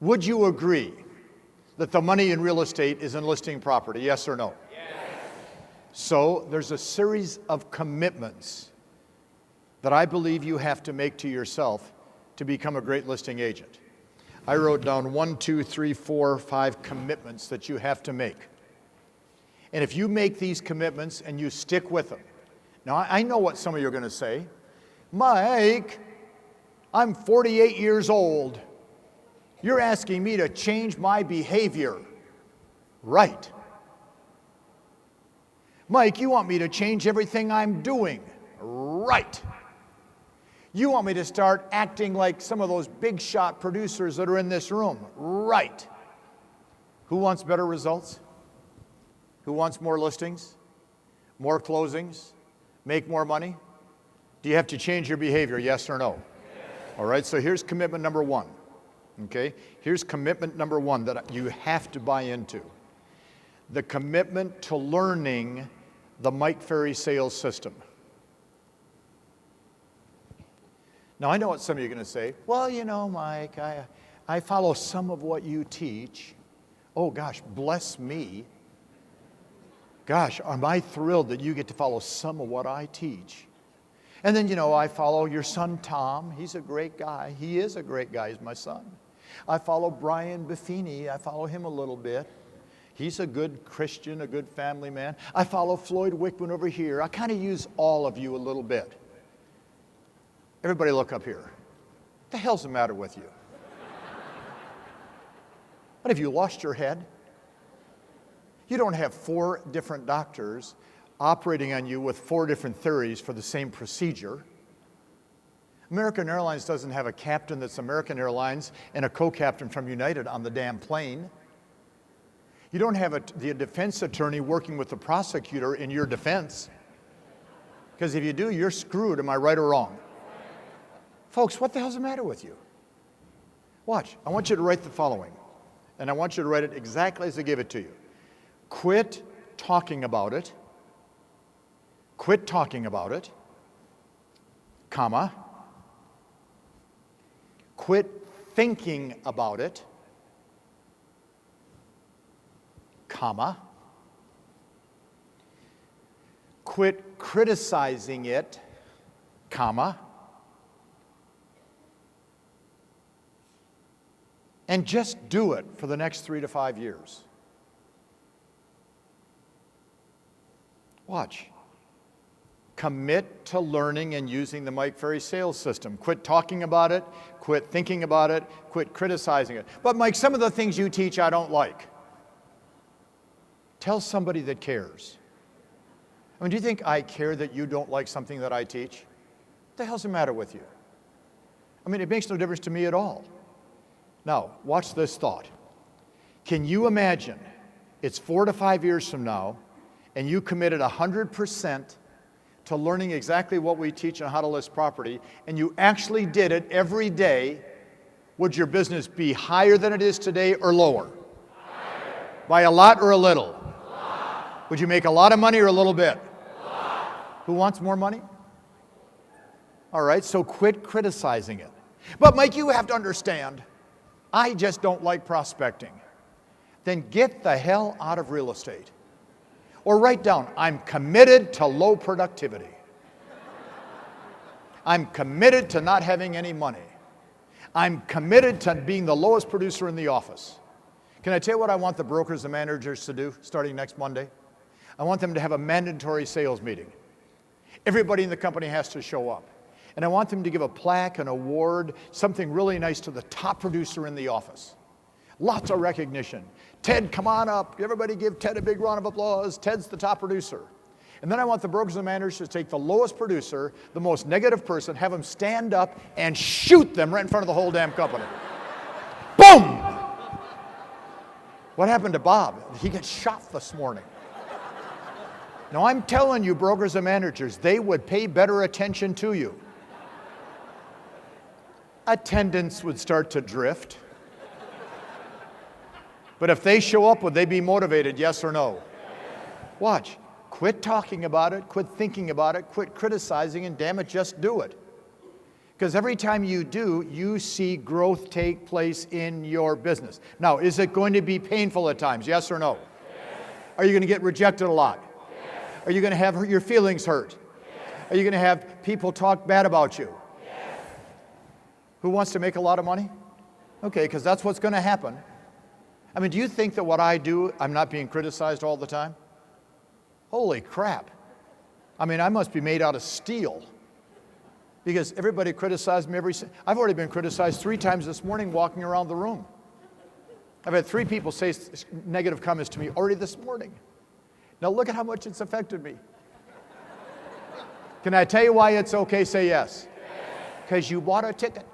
Would you agree that the money in real estate is in listing property? Yes or no? Yes. So there's a series of commitments that I believe you have to make to yourself to become a great listing agent. I wrote down 1, 2, 3, 4, 5 commitments that you have to make. And if you make these commitments and you stick with them, now I know what some of you are going to say. Mike, I'm 48 years old. You're asking me to change my behavior. Right. Mike, you want me to change everything I'm doing. Right. You want me to start acting like some of those big shot producers that are in this room. Right. Who wants better results? Who wants more listings? More closings? Make more money? Do you have to change your behavior, yes or no? Yes. All right, so here's commitment number 1. Okay, here's commitment number 1 that you have to buy into. The commitment to learning the Mike Ferry sales system. Now, I know what some of you are going to say. Well, you know, Mike, I follow some of what you teach. Oh, gosh, bless me. Gosh, am I thrilled that you get to follow some of what I teach. And then, you know, I follow your son, Tom. He's a great guy. He is a great guy. He's my son. I follow Brian Buffini. I follow him a little bit. He's a good Christian, a good family man. I follow Floyd Wickman over here. I kind of use all of you a little bit. Everybody look up here. What the hell's the matter with you? What, have you lost your head? You don't have 4 different doctors operating on you with 4 different theories for the same procedure. American Airlines doesn't have a captain that's American Airlines and a co-captain from United on the damn plane. You don't have the defense attorney working with the prosecutor in your defense. Because if you do, you're screwed. Am I right or wrong? Folks, what the hell's the matter with you? Watch. I want you to write the following. And I want you to write it exactly as I give it to you. Quit talking about it. Quit talking about it, comma. Quit thinking about it, comma. Quit criticizing it, comma. And just do it for the next 3 to 5 years. Watch. Commit to learning and using the Mike Ferry sales system. Quit talking about it, quit thinking about it, quit criticizing it. But Mike, some of the things you teach I don't like. Tell somebody that cares. I mean, do you think I care that you don't like something that I teach? What the hell's the matter with you? I mean, it makes no difference to me at all. Now, watch this thought. Can you imagine it's 4 to 5 years from now and you committed 100% to learning exactly what we teach on how to list property, and you actually did it every day? Would your business be higher than it is today or lower? Higher. By a lot or a little? A lot. Would you make a lot of money or a little bit? A lot. Who wants more money? All right, so quit criticizing it. But Mike, you have to understand, I just don't like prospecting. Then get the hell out of real estate. Or write down, I'm committed to low productivity. I'm committed to not having any money. I'm committed to being the lowest producer in the office. Can I tell you what I want the brokers and managers to do starting next Monday? I want them to have a mandatory sales meeting. Everybody in the company has to show up. And I want them to give a plaque, an award, something really nice to the top producer in the office. Lots of recognition. Ted, come on up. Everybody give Ted a big round of applause. Ted's the top producer. And then I want the brokers and managers to take the lowest producer, the most negative person, have them stand up and shoot them right in front of the whole damn company. Boom! What happened to Bob? He got shot this morning. Now I'm telling you, brokers and managers, they would pay better attention to you. Attendance would start to drift. But if they show up, would they be motivated, yes or no? Watch. Quit talking about it, quit thinking about it, quit criticizing, and damn it, just do it. Because every time you do, you see growth take place in your business. Now, is it going to be painful at times? Yes or no? Yes. Are you going to get rejected a lot? Yes. Are you going to have your feelings hurt? Yes. Are you going to have people talk bad about you? Yes. Who wants to make a lot of money? Okay, because that's what's going to happen. I mean, do you think that what I do, I'm not being criticized all the time? Holy crap. I mean, I must be made out of steel. Because everybody criticized me I've already been criticized 3 times this morning walking around the room. I've had 3 people say negative comments to me already this morning. Now look at how much it's affected me. Can I tell you why it's okay? Say yes. Because you bought a ticket.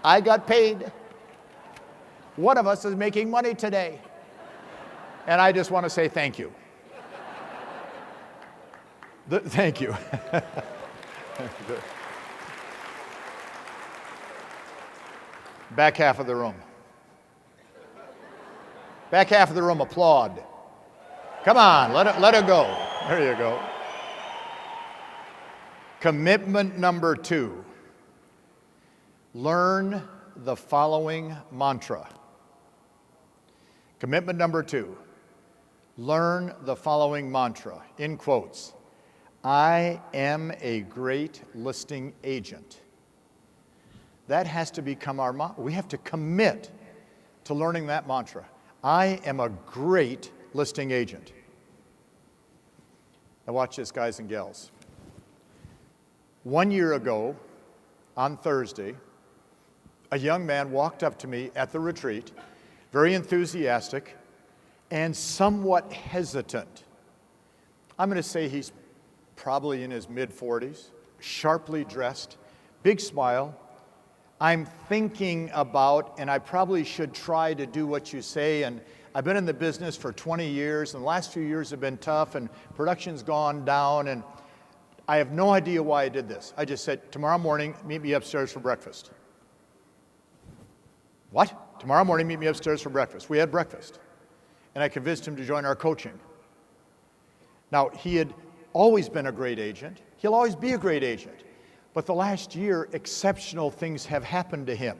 I got paid. One of us is making money today. And I just want to say thank you. Thank you. Back half of the room. Back half of the room, applaud. Come on, let it go. There you go. Commitment number 2. Learn the following mantra. Commitment number 2. Learn the following mantra, in quotes. I am a great listing agent. That has to become our mantra. We have to commit to learning that mantra. I am a great listing agent. Now watch this, guys and gals. 1 year ago, on Thursday, a young man walked up to me at the retreat, very enthusiastic and somewhat hesitant. I'm going to say he's probably in his mid-40s, sharply dressed, big smile. I'm thinking about, and I probably should try to do what you say, and I've been in the business for 20 years, and the last few years have been tough, and production's gone down, and I have no idea why I did this. I just said, tomorrow morning, meet me upstairs for breakfast. What? Tomorrow morning, meet me upstairs for breakfast. We had breakfast, and I convinced him to join our coaching. Now, he had always been a great agent. He'll always be a great agent. But the last year, exceptional things have happened to him.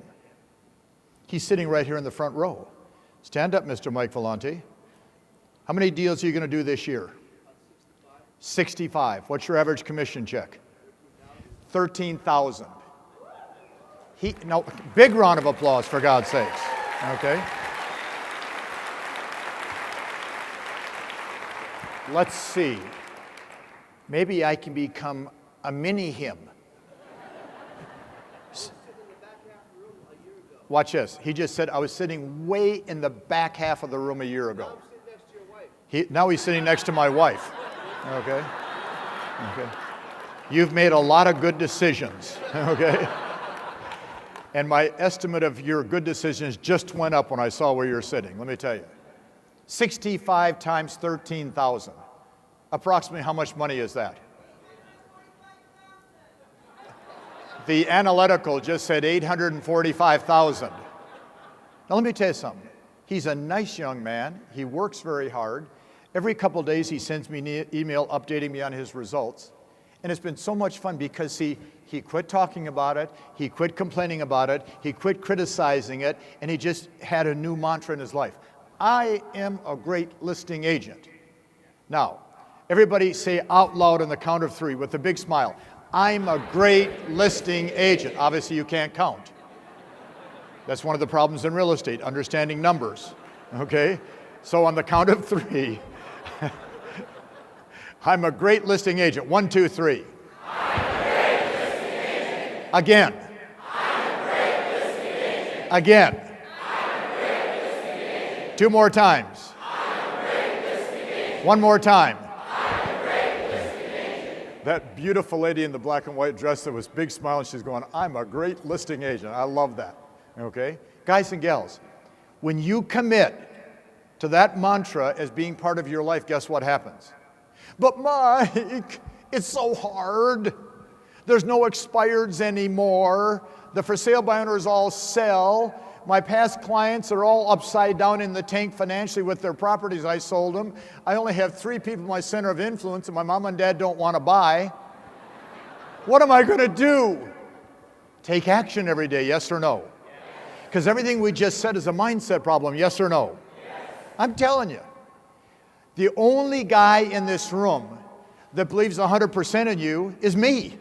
He's sitting right here in the front row. Stand up, Mr. Mike Vellante. How many deals are you going to do this year? 65. What's your average commission check? 13,000. Now, big round of applause for God's sakes. Okay? Let's see. Maybe I can become a mini him. Watch this. He just said, I was sitting way in the back half of the room a year ago. Now he's sitting next to my wife. Okay? Okay. You've made a lot of good decisions. Okay? And my estimate of your good decisions just went up when I saw where you're sitting. Let me tell you. 65 times 13,000. Approximately how much money is that? The analytical just said 845,000. Now let me tell you something. He's a nice young man. He works very hard. Every couple days he sends me an email updating me on his results. And it's been so much fun because he quit talking about it, he quit complaining about it, he quit criticizing it, and he just had a new mantra in his life. I am a great listing agent. Now, everybody say out loud on the count of 3 with a big smile. I'm a great listing agent. Obviously, you can't count. That's one of the problems in real estate, understanding numbers. Okay? So on the count of 3, I'm a great listing agent. 1, 2, 3. I'm a great listing agent. Again. I'm a great listing agent. Again. I'm a great listing agent. 2 more times. I'm a great listing agent. 1 more time. I'm a great listing agent. That beautiful lady in the black and white dress that was big smile, and she's going, I'm a great listing agent. I love that. Okay? Guys and gals, when you commit to that mantra as being part of your life, guess what happens? But Mike, it's so hard. There's no expireds anymore. The for sale by owners all sell. My past clients are all upside down in the tank financially with their properties. I sold them. I only have 3 people in my center of influence, and my mom and dad don't want to buy. What am I going to do? Take action every day, yes or no? Because everything we just said is a mindset problem, yes or no? I'm telling you. The only guy in this room that believes 100% in you is me.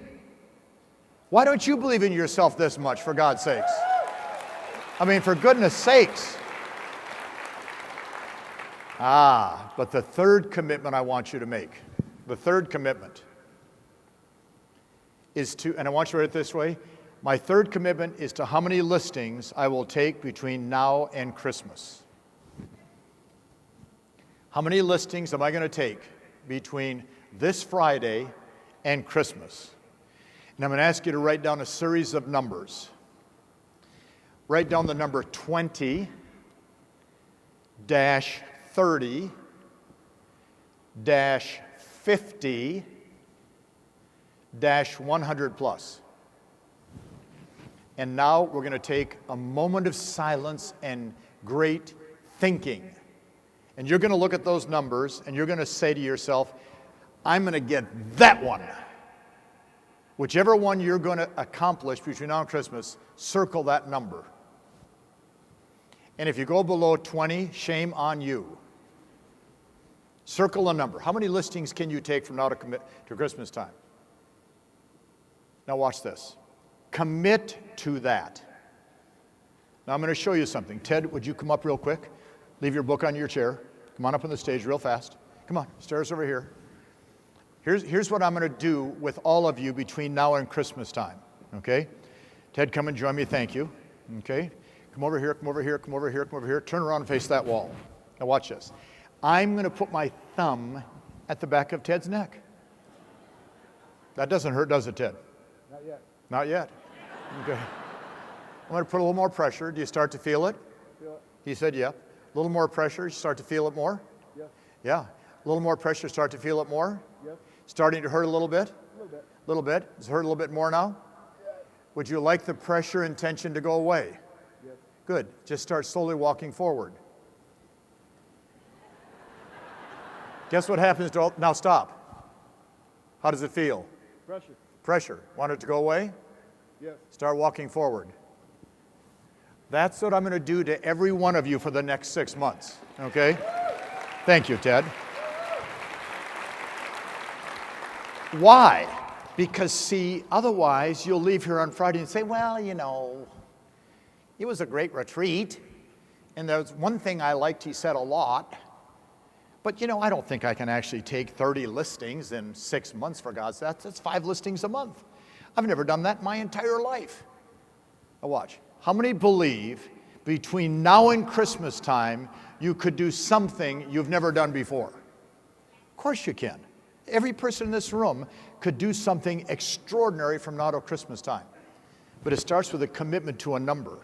Why don't you believe in yourself this much, for God's sakes? I mean, for goodness sakes. But the third commitment I want you to make, the third commitment is to, and I want you to write it this way, my third commitment is to how many listings I will take between now and Christmas. How many listings am I going to take between this Friday and Christmas? And I'm going to ask you to write down a series of numbers. Write down the number 20 -30 -50 -100 plus. And now we're going to take a moment of silence and great thinking. And you're going to look at those numbers and you're going to say to yourself, I'm going to get that one. Whichever one you're going to accomplish between now and Christmas, circle that number. And if you go below 20, shame on you. Circle a number. How many listings can you take from now to Christmas time? Now watch this. Commit to that. Now I'm going to show you something. Ted, would you come up real quick? Leave your book on your chair. Come on up on the stage real fast. Come on, stairs over here. Here's what I'm going to do with all of you between now and Christmas time, okay? Ted, come and join me, thank you, okay? Come over here, come over here, come over here, come over here. Turn around and face that wall. Now watch this. I'm going to put my thumb at the back of Ted's neck. That doesn't hurt, does it, Ted? Not yet. Not yet. Okay. I'm going to put a little more pressure. Do you start to feel it? Feel it. He said, yeah. A little more pressure. You start to feel it more? Yes. Yeah. A little more pressure. Start to feel it more? Yes. Starting to hurt a little bit? A little bit. A little bit. Does it hurt a little bit more now? Yes. Would you like the pressure and tension to go away? Yes. Good. Just start slowly walking forward. Guess what happens to, now stop. How does it feel? Pressure. Pressure. Want it to go away? Yes. Start walking forward. That's what I'm going to do to every one of you for the next 6 months, okay? Thank you, Ted. Why? Because, see, otherwise you'll leave here on Friday and say, well, you know, it was a great retreat, and there's one thing I liked, he said a lot, but, you know, I don't think I can actually take 30 listings in 6 months, for God's sake. That's 5 listings a month. I've never done that in my entire life. Now watch. How many believe between now and Christmas time you could do something you've never done before? Of course you can. Every person in this room could do something extraordinary from now to Christmas time. But it starts with a commitment to a number.